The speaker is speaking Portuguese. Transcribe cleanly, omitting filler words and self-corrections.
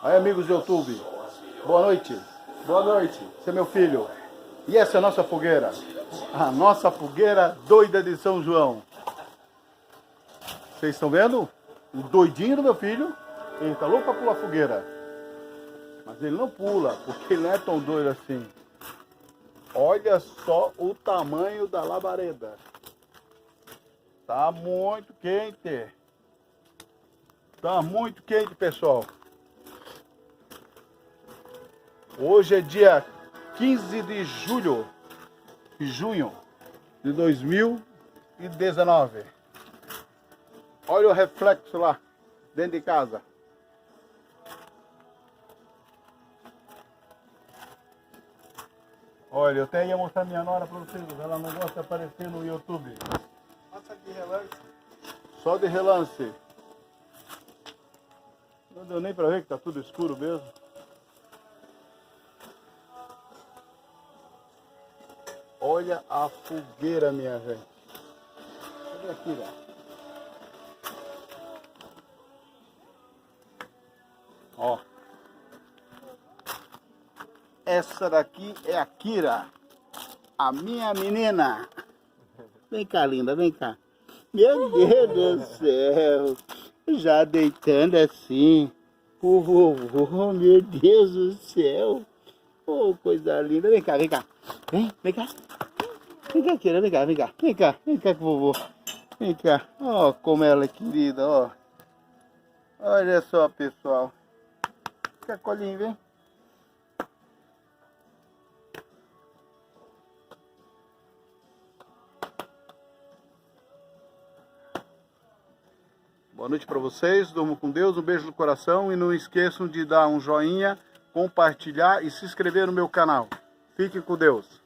Aí, amigos do YouTube, boa noite. Boa noite. Esse é meu filho. E essa é a nossa fogueira. A nossa fogueira doida de São João. Vocês estão vendo? O doidinho do meu filho, ele tá louco pra pular fogueira. Mas ele não pula, porque ele não é tão doido assim. Olha só o tamanho da labareda. Tá muito quente. Tá muito quente, pessoal. Hoje é dia 15 de junho de 2019. Olha o reflexo lá, dentro de casa. Olha, eu até ia mostrar minha nora para vocês, mas ela não gosta de aparecer no YouTube. Passa de relance. Só de relance. Não deu nem para ver que tá tudo escuro mesmo. Olha a fogueira, minha gente. Cadê a Kira? Ó. Essa daqui é a Kira. A minha menina. Vem cá, linda, vem cá. Meu Deus do céu. Já deitando assim. O vovô, meu Deus do céu. Oh, coisa linda. Vem cá, vem cá. Vem cá. Vem cá, Kira, vem cá, vem cá. Vem cá, vem cá com o vovô. Vem cá. Ó, como ela é querida, ó. Olha só, pessoal. Fica colinho, vem. Boa noite para vocês, durmam com Deus, um beijo no coração e não esqueçam de dar um joinha, compartilhar e se inscrever no meu canal. Fiquem com Deus.